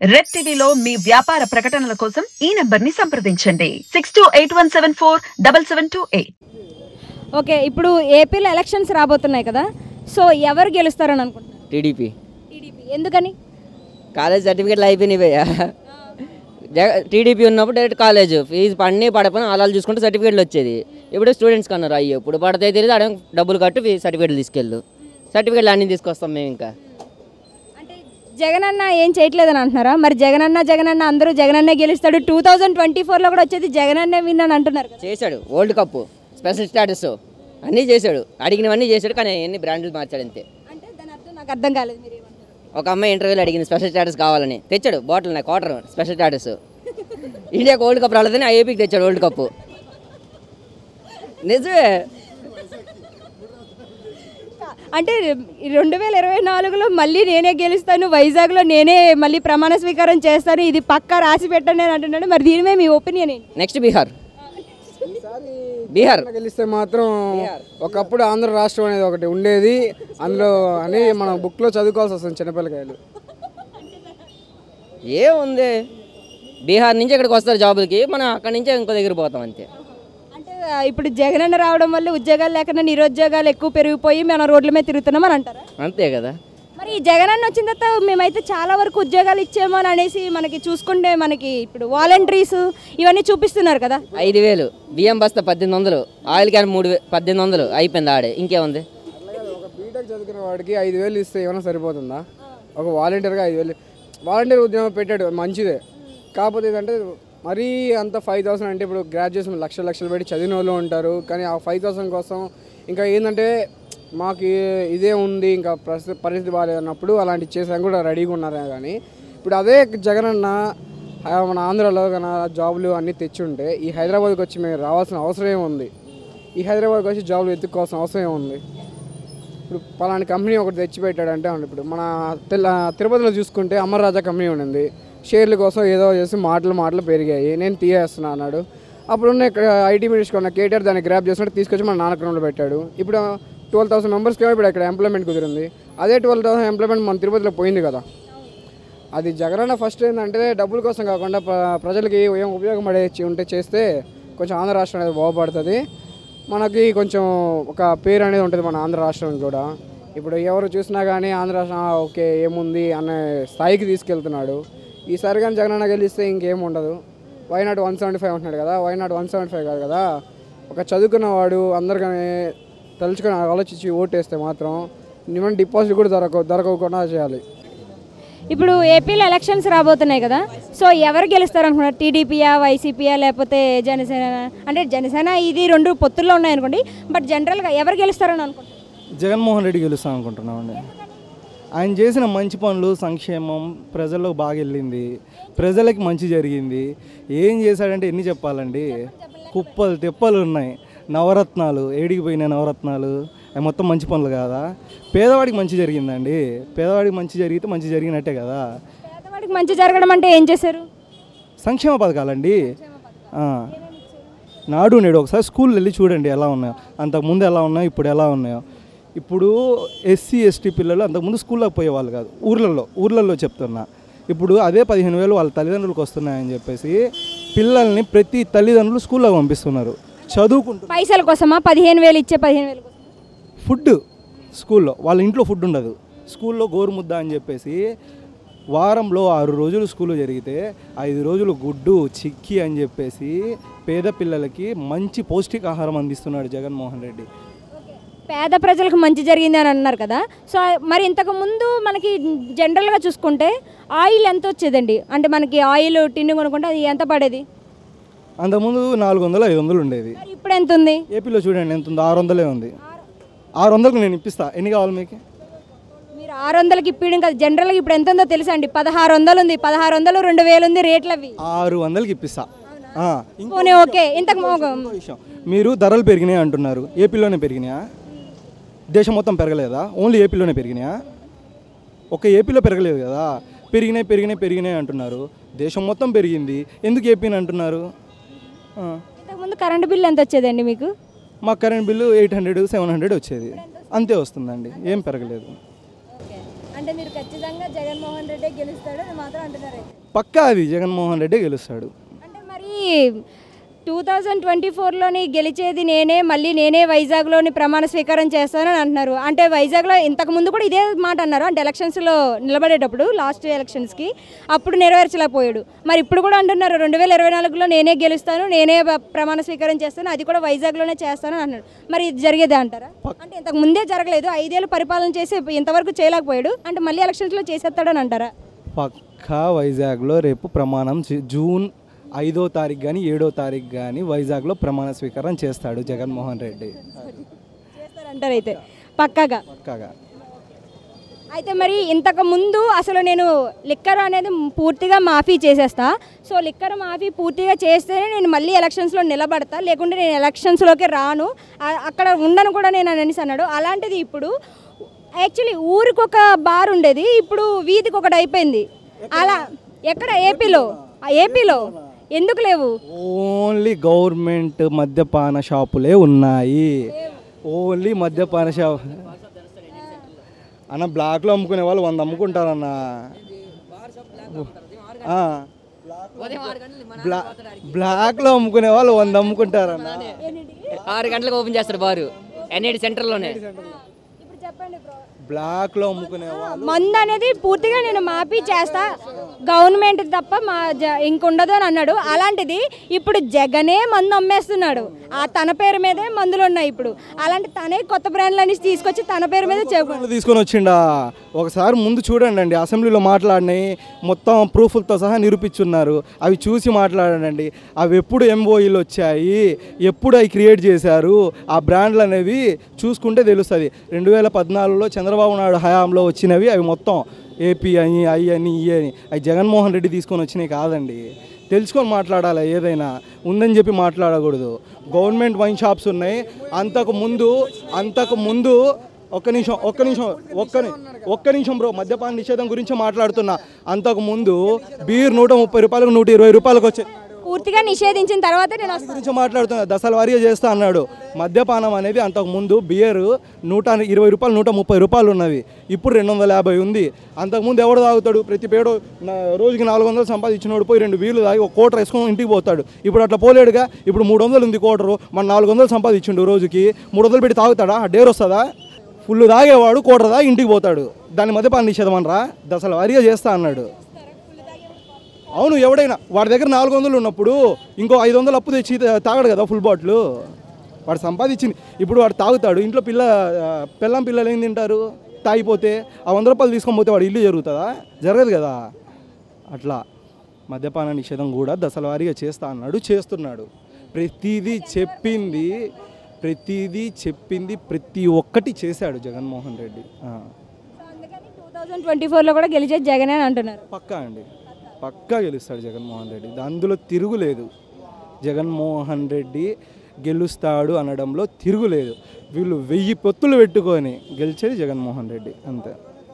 Red టీవీలో మీ వ్యాపార ప్రకటనల కోసం ఈ నంబర్ని సంప్రదించండి 6281747728. ఓకే, ఇప్పుడు ఏపీలో ఎలక్షన్స్ రాబోతున్నాయి కదా, సో ఎవరు గెలుస్తారని అనుకుంటున్నారు? టీడీపీ. ఎందుకని? కాలేజ్ సర్టిఫికేట్లు అయిపోయినాయి. టీడీపీ ఉన్నప్పుడు డైరెక్ట్ కాలేజ్ ఫీజు పడిని పడపని అలా చూసుకుంటే సర్టిఫికేట్లు వచ్చేది. ఇప్పుడు స్టూడెంట్స్ కన్నారు అయ్యో ఇప్పుడు పడితే తెలియదు అక్కడ డబ్బులు కట్టు సర్టిఫికేట్లు తీసుకెళ్ళు. సర్టిఫికేట్లు అన్నీ తీసుకొస్తాం మేము. ఇంకా అంటే జగనన్న ఏం చేయట్లేదని అంటున్నారా? మరి జగనన్న అందరూ జగనన్నే గెలుస్తాడు, 2024లో కూడా వచ్చేది జగనన్నే విన్ అని అంటున్నారు కదా. చేశాడు వరల్డ్ కప్, స్పెషల్ స్టాటస్ అన్నీ చేశాడు, అడిగినవన్నీ చేశాడు, కానీ ఎన్ని బ్రాండ్లు మార్చాడు అంతే. అంటే దాని అర్థం నాకు అర్థం కాలేదు. మీరు ఒక అమ్మాయి ఇంటర్వ్యూలో అడిగింది స్పెషల్ స్టాటస్ కావాలని, తెచ్చాడు బాటిల్ నా క్వార్టర్ స్పెషల్ స్టాటస్. ఇండియాకి వరల్డ్ కప్ రాలేదని ఆ ఏపీకి తెచ్చాడు వరల్డ్ కప్. నిజమే. అంటే 2024లో మళ్ళీ నేనే గెలుస్తాను, వైజాగ్లో నేనే మళ్ళీ ప్రమాణ స్వీకారం చేస్తాను, ఇది పక్కా రాసి పెట్టండి అని అంటున్నాడు. మరి దీని మీద మీ ఒపీనియన్ ఏంటి? నెక్స్ట్ బీహార్ గెలిస్తే మాత్రం ఒకప్పుడు ఆంధ్ర రాష్ట్రం అనేది ఒకటి ఉండేది, అందులో అని మనం బుక్లో చదువుకోవాల్సి వస్తుంది చిన్నపిల్లకాయలు. ఏముంది, బీహార్ నుంచి ఇక్కడికి వస్తారు జాబులకి, మనం అక్కడి నుంచే ఇంకో దగ్గర పోతాం అంతే. అంటే ఇప్పుడు జగనన్న రావడం వల్ల ఉద్యోగాలు లేకుండా నిరుద్యోగాలు ఎక్కువ పెరిగిపోయి మనం రోడ్ల మీద తిరుగుతున్నాం అని అంటారా? అంతే కదా. మరి జగనన్న వచ్చిన తర్వాత మేమైతే చాలా వరకు ఉద్యోగాలు ఇచ్చామో అని అనేసి మనకి చూసుకుంటే మనకి ఇప్పుడు వాలంటీర్స్ ఇవన్నీ చూపిస్తున్నారు కదా. 5,000 బియ్యం బస్తా 1,800, ఆయిల్ క్యాన్ 1,800 అయిపోయింది ఆడే. ఇంకేముంది? ఒక బీటెక్ చదువుకున్న వాడికి 5,000 ఇస్తే ఏమైనా సరిపోతుందా? ఒక వాలంటీర్గా 5,000 వాలంటీర్ ఉద్యోగం పెట్టాడు, మంచిదే. కాకపోతే ఏంటంటే మరీ అంత 5,000 అంటే ఇప్పుడు గ్రాడ్యుయేషన్ లక్షలు పెట్టి చదివిన వాళ్ళు ఉంటారు, కానీ ఆ 5,000 కోసం ఇంకా ఏంటంటే మాకు ఇదే ఉంది, ఇంకా పరిస్థితి బాగాలేదన్నప్పుడు అలాంటివి చేసాక కూడా రెడీగా ఉన్నారు. కానీ ఇప్పుడు అదే జగనన్న మన ఆంధ్రాలో కన్నా జాబులు అన్నీ తెచ్చి ఉంటే ఈ హైదరాబాద్కి వచ్చి మేము రావాల్సిన అవసరం ఏముంది? ఈ హైదరాబాద్కి వచ్చి జాబులు వెతుక్కోవాల్సిన అవసరం ఏముంది? ఇప్పుడు పలానా కంపెనీ ఒకటి తెచ్చిపెట్టాడంటే ఇప్పుడు మన తిరుపతిలో చూసుకుంటే అమర్ రాజా కంపెనీ ఉండింది, షేర్ల కోసం ఏదో చేసి మాటలు పెరిగాయి, నేను తీయేస్తున్నా అన్నాడు. అప్పుడున్న ఇక్కడ ఐటీ మినిస్టర్ ఉన్న కేటీఆర్ దాన్ని గ్రాప్ చేసినట్టు తీసుకొచ్చి మన నానక్రమంలో పెట్టాడు. ఇప్పుడు 12,000 మెంబర్స్కి ఇప్పుడు ఇక్కడ ఎంప్లాయ్మెంట్ కుదిరింది. అదే 12,000 ఎంప్లాయ్మెంట్ మన తిరుపతిలో పోయింది కదా. అది జగనన్న ఫస్ట్ ఏంటంటే డబ్బుల కోసం కాకుండా ప్రజలకి ఏం ఉపయోగపడే ఉంటే చేస్తే కొంచెం ఆంధ్ర రాష్ట్రం అనేది బాగుపడుతుంది, మనకి కొంచెం ఒక పేరు అనేది ఉంటుంది మన ఆంధ్ర రాష్ట్రం కూడా. ఇప్పుడు ఎవరు చూసినా కానీ ఆంధ్ర రాష్ట్రం ఓకే ఏముంది అనే స్థాయికి తీసుకెళ్తున్నాడు. ఈసారి కానీ జగనన్న గెలిస్తే ఇంకేం ఉండదు. వైనాట్ 175 అంటున్నాడు కదా, వైనాట్ 175 కాదు కదా, ఒక చదువుకున్నవాడు అందరికీ తలుచుకొని ఆలోచించి ఓటేస్తే మాత్రం మినిమం డిపాజిట్ కూడా దొరకకుండా చేయాలి. ఇప్పుడు ఏపీలో ఎలక్షన్స్ రాబోతున్నాయి కదా, సో ఎవరు గెలుస్తారు అనుకున్నారు? టీడీపీయా, వైసీపీయా, లేకపోతే జనసేన? అంటే జనసేన ఇది 2 పొత్తుల్లో ఉన్నాయనుకోండి, బట్ జనరల్గా ఎవరు గెలుస్తారని అనుకుంటున్నారు? జగన్మోహన్ రెడ్డి గెలుస్తాను అనుకుంటున్నామండి. ఆయన చేసిన మంచి పనులు, సంక్షేమం ప్రజల్లో బాగా వెళ్ళింది, ప్రజలకి మంచి జరిగింది. ఏం చేశాడంటే ఎన్ని చెప్పాలండి, కుప్పలు తెప్పలు ఉన్నాయి. నవరత్నాలు, ఏడిగిపోయిన నవరత్నాలు, అవి మొత్తం మంచి పనులు కాదా? పేదవాడికి మంచి జరిగిందండి, పేదవాడికి మంచి జరిగితే మంచి జరిగినట్టే కదా. పేదవాడికి మంచి జరగడం అంటే ఏం చేశారు? సంక్షేమ పథకాలండి. నాడు నేడు ఒకసారి స్కూల్ వెళ్ళి చూడండి ఎలా ఉన్నాయో, అంతకుముందు ఎలా ఉన్నాయో ఇప్పుడు ఎలా ఉన్నాయో. ఇప్పుడు ఎస్సీ ఎస్టీ పిల్లలు అంతకుముందు స్కూల్లోకి పోయేవాళ్ళు కాదు, ఊర్లలో చెప్తున్నా. ఇప్పుడు అదే 15,000 వాళ్ళ తల్లిదండ్రులకు వస్తున్నాయని చెప్పేసి పిల్లల్ని ప్రతి తల్లిదండ్రులు స్కూల్లో పంపిస్తున్నారు చదువుకుంటారు. పైసల కోసమా? 15,000 ఇచ్చే 15,000 కోసం ఫుడ్ స్కూల్లో, వాళ్ళ ఇంట్లో ఫుడ్ ఉండదు, స్కూల్లో గోరుముద్ద అని చెప్పేసి వారంలో 6 రోజులు స్కూలు జరిగితే 5 రోజులు గుడ్డు చిక్కీ అని చెప్పేసి పేద పిల్లలకి మంచి పౌష్టికాహారం అందిస్తున్నాడు జగన్మోహన్ రెడ్డి. పేద ప్రజలకు మంచి జరిగింది అని అన్నారు కదా, సో మరి ఇంతకుముందు మనకి జనరల్గా చూసుకుంటే ఆయిల్ ఎంత వచ్చేదండి? అంటే మనకి ఆయిల్ టిన్ను కొనుక్కుంటే అది ఎంత పడేది? అంతకుముందు 400-500 ఉండేది. ఇప్పుడు ఎంత ఉంది? ఏపీలో చూడండి ఎంత ఉంది, 600 ఉంది. 600కు నేను ఇప్పిస్తా, ఎన్ని కావాలి మీకు? మీరు 600కి ఇప్పించడం కదా, జనరల్గా ఇప్పుడు ఎంత ఉందో తెలుసా అండి? 1,600 ఉంది, 1,600, 2,000 ఉంది రేట్లు. అవి 600కి ఇప్పిస్తా. ఓకే, ఇంతకు విషయం, మీరు ధరలు పెరిగినాయి అంటున్నారు, ఏపీలోనే పెరిగినాయా? దేశం మొత్తం పెరగలేదా? ఓన్లీ ఏపీలోనే పెరిగినాయా? ఒక ఏపీలో పెరగలేదు కదా, పెరిగినాయి అంటున్నారు. దేశం మొత్తం పెరిగింది, ఎందుకు ఏపీని అంటున్నారు? ఇంతకుముందు కరెంటు బిల్లు ఎంత వచ్చేదండి మీకు? మా కరెంట్ బిల్లు 800-700 వచ్చేది, అంతే వస్తుందండి, ఏం పెరగలేదు. అంటే మీరు ఖచ్చితంగా జగన్మోహన్ రెడ్డి గెలుస్తాడు అని మాత్రం అంటున్నారు. పక్కా అది జగన్మోహన్ రెడ్డి గెలుస్తాడు. అంటే మరి 2024లోని గెలిచేది నేనే, మళ్ళీ నేనే వైజాగ్లోని ప్రమాణ స్వీకారం చేస్తానని అంటున్నారు. అంటే వైజాగ్లో ఇంతకుముందు కూడా ఇదే మాట అన్నారు. అంటే ఎలక్షన్స్లో నిలబడేటప్పుడు లాస్ట్ ఎలక్షన్స్కి అప్పుడు నెరవేర్చలేకపోయాడు. మరి ఇప్పుడు కూడా అంటున్నారు 2024లో నేనే గెలుస్తాను, నేనే ప్రమాణ స్వీకారం చేస్తాను, అది కూడా వైజాగ్లోనే చేస్తాను అన్నాడు. మరి ఇది జరిగేదే అంటారా? అంటే ఇంతకు ముందే జరగలేదు, 5 ఏళ్ళు పరిపాలన చేసి ఇంతవరకు చేయలేకపోయాడు, అంటే మళ్ళీ ఎలక్షన్స్లో చేసేస్తాడని అంటారా? పక్కా వైజాగ్లో రేపు ప్రమాణం జూన్ 5వ తారీఖు కానీ 7వ తారీఖు కానీ వైజాగ్లో ప్రమాణ స్వీకారం చేస్తాడు జగన్మోహన్ రెడ్డి. చేస్తారంటారు అయితే పక్కాగా. పక్కాగా. అయితే మరి ఇంతకు ముందు అసలు నేను లిక్కర్ అనేది పూర్తిగా మాఫీ చేసేస్తా, సో లిక్కర్ మాఫీ పూర్తిగా చేస్తేనే నేను మళ్ళీ ఎలక్షన్స్లో నిలబడతా, లేకుంటే నేను ఎలక్షన్స్లోకి రాను, అక్కడ ఉండను కూడా నేను అనేసి అన్నాడు. అలాంటిది ఇప్పుడు యాక్చువల్లీ ఊరికి ఒక బార్ ఉండేది, ఇప్పుడు వీధికి ఒకటి అయిపోయింది. అలా ఎక్కడ? ఏపీలో ఎందుకు లేవు? ఓన్లీ గవర్నమెంట్ మద్యపాన షాపులే ఉన్నాయి. ఓన్లీ మద్యపాన షాప్ అన్న. బ్లాక్లో అమ్ముకునే వాళ్ళు 100 అమ్ముకుంటారన్న. బ్లాక్లో అమ్ముకునే వాళ్ళు 100 అమ్ముకుంటారన్న. 6 గంటలకు ఓపెన్ చేస్తారు బారు, ఎన్ఐడి సెంటర్లోనే. బ్లాక్లో అమ్ముకునే వాళ్ళు మందు అనేది పూర్తిగా నేను మాఫీ చేస్తా, గవర్నమెంట్ తప్ప ఇంకుండదు అని అన్నాడు. అలాంటిది ఇప్పుడు జగనే మందు అమ్మేస్తున్నాడు, తన పేరు మీదే మందులు ఉన్నాయి. ఇప్పుడు అలాంటి తనే కొత్త బ్రాండ్లన్నీ తీసుకొచ్చి తన పేరు మీద తీసుకొని వచ్చిండా. ఒకసారి ముందు చూడండి అండి, అసెంబ్లీలో మాట్లాడినాయి మొత్తం ప్రూఫ్లతో సహా నిరూపించున్నారు. అవి చూసి మాట్లాడండి. అవి ఎప్పుడు ఎంఓఈలు వచ్చాయి, ఎప్పుడు అవి క్రియేట్ చేశారు, ఆ బ్రాండ్లు అనేవి చూసుకుంటే తెలుస్తుంది. 2014లో చంద్రబాబు నాయుడు హయాంలో వచ్చినవి అవి మొత్తం. ఏపీ అని, ఐ అని, ఈ అని, అవి జగన్మోహన్ రెడ్డి తీసుకొని వచ్చినాయి కాదండి. తెలుసుకొని మాట్లాడాలి. ఏదైనా ఉందని చెప్పి మాట్లాడకూడదు. గవర్నమెంట్ వైన్ షాప్స్ ఉన్నాయి. అంతకు ముందు ఒక్క నిమిషం బ్రో, మద్యపాన నిషేధం గురించి మాట్లాడుతున్నా. అంతకు ముందు బీర్ 130 రూపాయలకు 120 రూపాయలకు వచ్చే పూర్తిగా నిషేధించిన తర్వాత నేను గురించి మాట్లాడుతున్నా. దశల వారీగా చేస్తా అన్నాడు. మద్యపానం అనేది అంతకుముందు బియర్ 120 రూపాయలు 130 రూపాయలు ఉన్నది, ఇప్పుడు 250 ఉంది. అంతకుముందు ఎవడు తాగుతాడు? ప్రతి పేడు రోజుకి 400 సంపాదించినోడు పోయి 2 బీర్లు తాగి ఒక కోటర్ వేసుకొని ఇంటికి పోతాడు. ఇప్పుడు అట్లా పోలేడుగా. ఇప్పుడు 300 ఉంది కోటరు, మన 400 సంపాదించిండు. రోజుకి 300 పెట్టి తాగుతాడా? డేర్ వస్తుందా? ఫుల్ తాగేవాడు కోటర్ తాగి ఇంటికి పోతాడు. దాని మద్యపాన నిషేధం అనరా? దశల వారీగా చేస్తా అన్నాడు. అవును, ఎవడైనా వాడి దగ్గర 400 ఉన్నప్పుడు ఇంకో 500 అప్పు తెచ్చి తాగడు కదా ఫుల్ బాటిల్. వాడు సంపాదించింది. ఇప్పుడు వాడు తాగుతాడు, ఇంట్లో పిల్లలు ఏం తింటారు? తాగిపోతే ఆ 100 రూపాయలు తీసుకొని పోతే వాడు ఇల్లు జరుగుతుందా? జరగదు కదా. అట్లా మద్యపాన నిషేధం కూడా దశల వారీగా చేస్తా అన్నాడు, చేస్తున్నాడు. ప్రతిదీ చెప్పింది ప్రతి ఒక్కటి చేశాడు జగన్మోహన్ రెడ్డి. 2024లో కూడా గెలిచేది జగనే అని అంటున్నారు. పక్కా అండి, పక్కా గెలుస్తాడు జగన్మోహన్ రెడ్డి. అందులో తిరుగులేదు. జగన్మోహన్ రెడ్డి గెలుస్తాడు అనడంలో తిరుగులేదు. వీళ్ళు 1000 పొత్తులు పెట్టుకొని గెలిచేది జగన్మోహన్ రెడ్డి, అంతే.